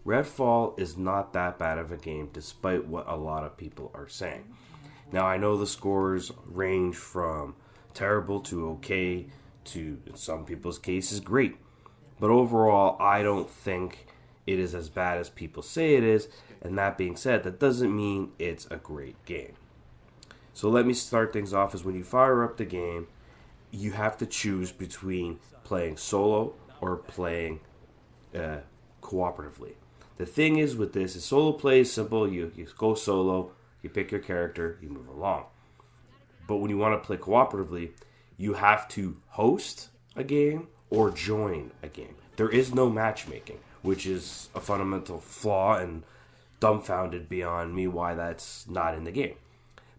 Redfall is not that bad of a game, despite what a lot of people are saying. Now, I know the scores range from terrible to okay to, in some people's cases, great. But overall, I don't think it is as bad as people say it is. And that being said, that doesn't mean it's a great game. So let me start things off as when you fire up the game, you have to choose between playing solo or playing cooperatively. The thing is with this is solo play is simple. You go solo, you pick your character, you move along. But when you want to play cooperatively, you have to host a game or join a game. There is no matchmaking, which is a fundamental flaw and dumbfounded beyond me why that's not in the game.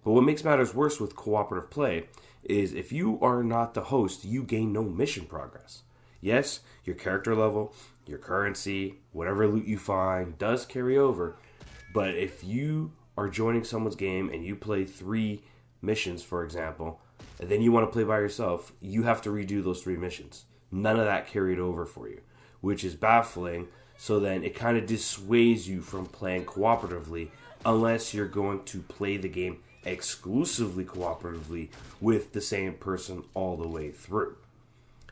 But what makes matters worse with cooperative play is if you are not the host, you gain no mission progress. Yes, your character level, your currency, whatever loot you find does carry over. But if you are joining someone's game and you play 3 missions, for example, and then you want to play by yourself, you have to redo those 3 missions. None of that carried over for you, which is baffling. So then it kind of dissuades you from playing cooperatively unless you're going to play the game exclusively cooperatively with the same person all the way through.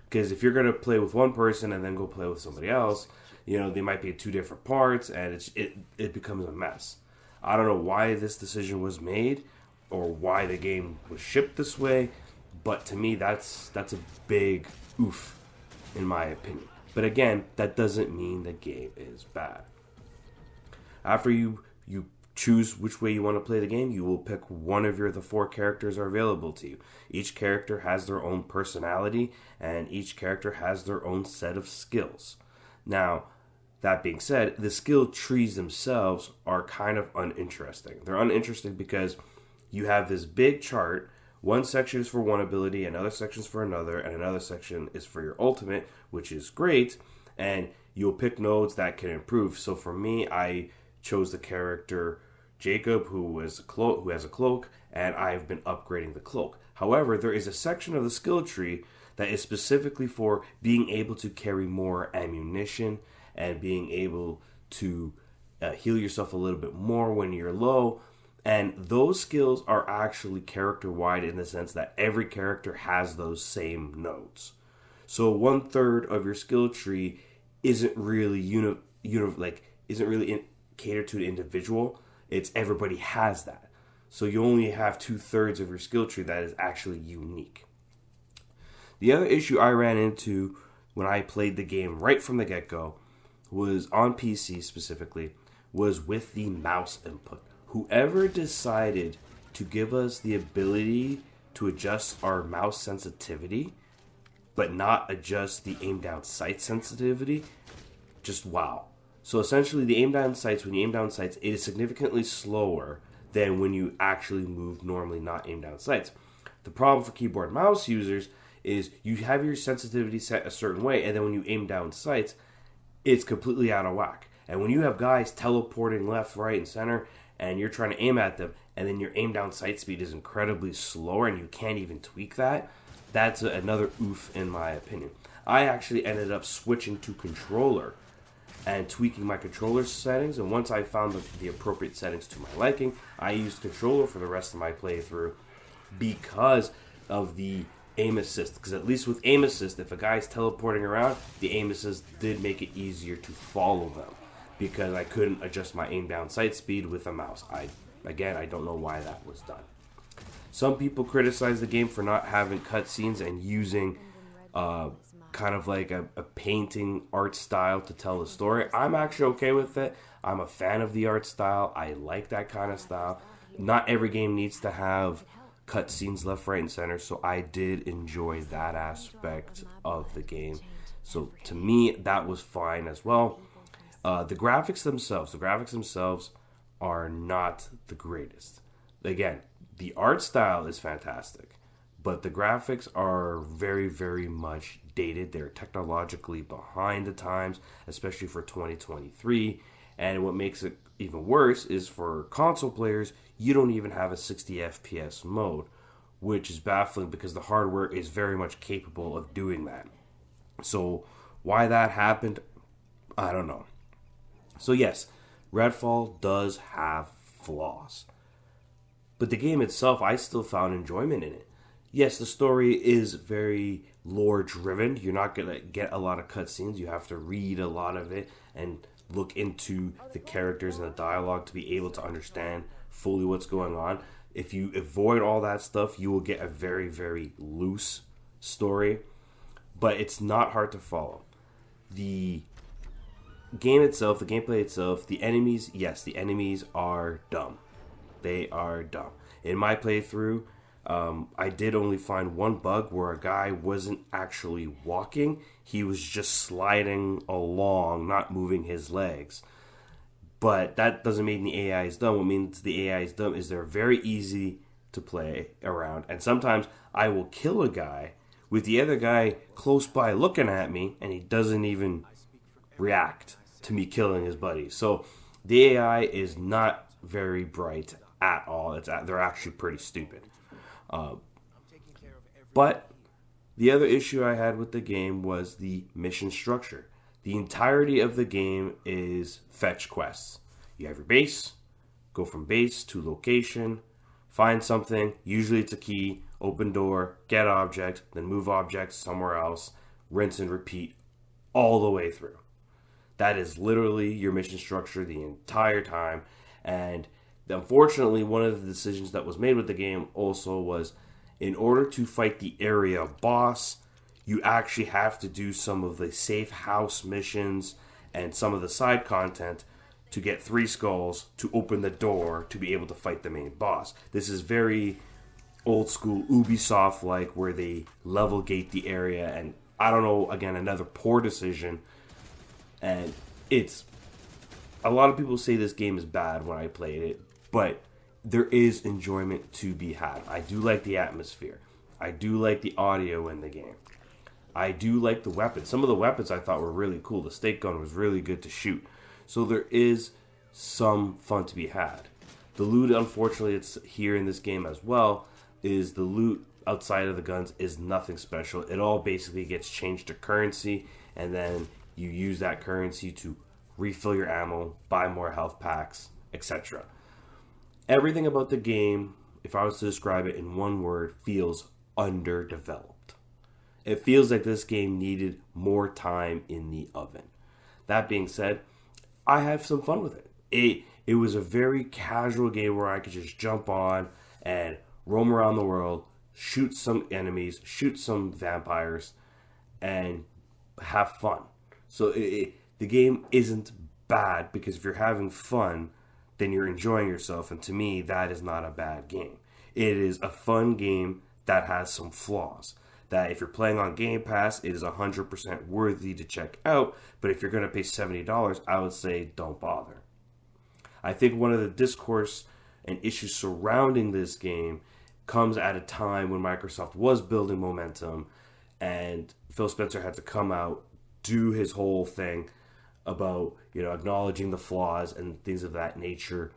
Because if you're going to play with one person and then go play with somebody else, they might be in 2 different parts and it becomes a mess. I don't know why this decision was made or why the game was shipped this way, but to me that's a big oof in my opinion. But again, that doesn't mean the game is bad. After you choose which way you want to play the game, you will pick one of the 4 characters are available to you. Each character has their own personality, and each character has their own set of skills. Now, that being said, the skill trees themselves are kind of uninteresting. They're uninteresting because you have this big chart. One section is for one ability, another section is for another, and another section is for your ultimate, which is great, and you'll pick nodes that can improve. So for me, I chose the character Jacob, who has a cloak, and I've been upgrading the cloak. However, there is a section of the skill tree that is specifically for being able to carry more ammunition and being able to heal yourself a little bit more when you're low. And those skills are actually character-wide in the sense that every character has those same nodes. So 1/3 of your skill tree isn't really catered to an individual. It's everybody has that. So you only have 2/3 of your skill tree that is actually unique. The other issue I ran into when I played the game right from the get-go was on PC specifically, was with the mouse input. Whoever decided to give us the ability to adjust our mouse sensitivity, but not adjust the aim down sight sensitivity, just wow. So essentially the aim down sights, when you aim down sights, it is significantly slower than when you actually move normally not aim down sights. The problem for keyboard and mouse users is you have your sensitivity set a certain way, and then when you aim down sights, it's completely out of whack. And when you have guys teleporting left, right, and center, and you're trying to aim at them, and then your aim down sight speed is incredibly slower, and you can't even tweak that, that's another oof in my opinion. I actually ended up switching to controller and tweaking my controller settings, and once I found the appropriate settings to my liking, I used controller for the rest of my playthrough because of the aim assist. Because at least with aim assist, if a guy's teleporting around, the aim assist did make it easier to follow them because I couldn't adjust my aim down sight speed with a mouse. I don't know why that was done. Some people criticize the game for not having cutscenes and using kind of like a painting art style to tell the story. I'm actually okay with it. I'm a fan of the art style. I like that kind of style. Not every game needs to have cutscenes left, right, and center, so I did enjoy that aspect of the game. So to me, that was fine as well. The graphics themselves are not the greatest. Again, the art style is fantastic, but the graphics are very, very much dated. They're technologically behind the times, especially for 2023. And what makes it even worse is for console players, you don't even have a 60 FPS mode, which is baffling because the hardware is very much capable of doing that. So why that happened, I don't know. So yes, Redfall does have flaws. But the game itself, I still found enjoyment in it. Yes, the story is very lore driven. You're not going to get a lot of cutscenes. You have to read a lot of it and look into the characters and the dialogue to be able to understand fully what's going on. If you avoid all that stuff, you will get a very, very loose story. But it's not hard to follow. The game itself, the gameplay itself, the enemies, yes, the enemies are dumb. They are dumb. In my playthrough, I did only find one bug where a guy wasn't actually walking. He was just sliding along, not moving his legs. But that doesn't mean the AI is dumb. What means the AI is dumb is they're very easy to play around. And sometimes I will kill a guy with the other guy close by looking at me, and he doesn't even react to me killing his buddy. So the AI is not very bright at all. They're actually pretty stupid. But the other issue I had with the game was the mission structure. The entirety of the game is fetch quests. You have your base, go from base to location, find something, usually it's a key, open door, get object, then move objects somewhere else, rinse and repeat all the way through. That is literally your mission structure the entire time. And unfortunately, one of the decisions that was made with the game also was in order to fight the area boss, you actually have to do some of the safe house missions and some of the side content to get 3 skulls to open the door to be able to fight the main boss. This is very old school Ubisoft like, where they level gate the area, and I don't know, again, another poor decision. And it's a lot of people say this game is bad when I played it, but there is enjoyment to be had. I do like the atmosphere. I do like the audio in the game. I do like the weapons. Some of the weapons I thought were really cool. The stake gun was really good to shoot. So there is some fun to be had. The loot, unfortunately, it's here in this game as well, is the loot outside of the guns is nothing special. It all basically gets changed to currency, and then you use that currency to refill your ammo, buy more health packs, etc. Everything about the game, if I was to describe it in one word, feels underdeveloped. It feels like this game needed more time in the oven. That being said, I have some fun with it. It was a very casual game where I could just jump on and roam around the world, shoot some enemies, shoot some vampires, and have fun. So the game isn't bad, because if you're having fun, then you're enjoying yourself. And to me, that is not a bad game. It is a fun game that has some flaws. That if you're playing on Game Pass, it is 100% worthy to check out. But if you're going to pay $70, I would say don't bother. I think one of the discourse and issues surrounding this game comes at a time when Microsoft was building momentum, and Phil Spencer had to come out, do his whole thing about, acknowledging the flaws and things of that nature.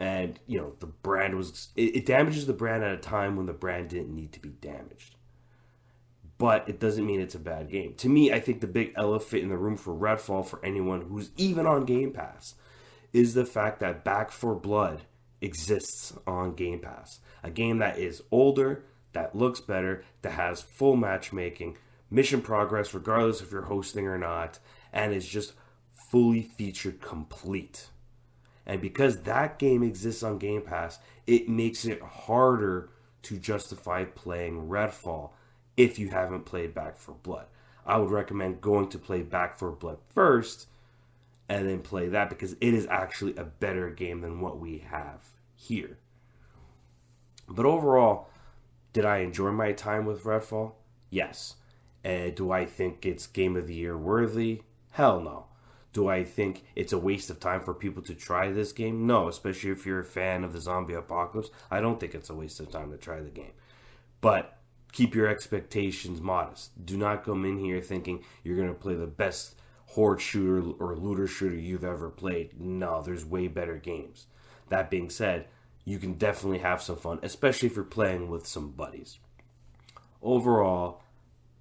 And, the brand was, it damages the brand at a time when the brand didn't need to be damaged. But it doesn't mean it's a bad game. To me, I think the big elephant in the room for Redfall, for anyone who's even on Game Pass, is the fact that Back 4 Blood exists on Game Pass. A game that is older, that looks better, that has full matchmaking, mission progress regardless if you're hosting or not, and is just fully featured complete. And because that game exists on Game Pass, it makes it harder to justify playing Redfall if you haven't played Back 4 Blood. I would recommend going to play Back 4 Blood first and then play that, because it is actually a better game than what we have here. But overall, did I enjoy my time with Redfall? Yes. Do I think it's Game of the Year worthy? Hell no. Do I think it's a waste of time for people to try this game? No, especially if you're a fan of the zombie apocalypse. I don't think it's a waste of time to try the game. But keep your expectations modest. Do not come in here thinking you're going to play the best horde shooter or looter shooter you've ever played. No, there's way better games. That being said, you can definitely have some fun, especially if you're playing with some buddies. Overall,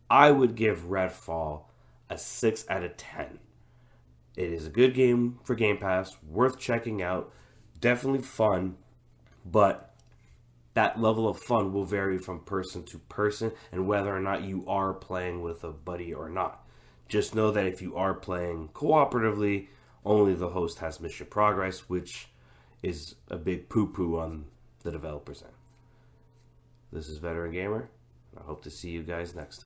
I would give Redfall a 6 out of 10. It is a good game for Game Pass, worth checking out, definitely fun, but that level of fun will vary from person to person and whether or not you are playing with a buddy or not. Just know that if you are playing cooperatively, only the host has mission progress, which is a big poo-poo on the developer's end. This is Veteran Gamer. I hope to see you guys next time.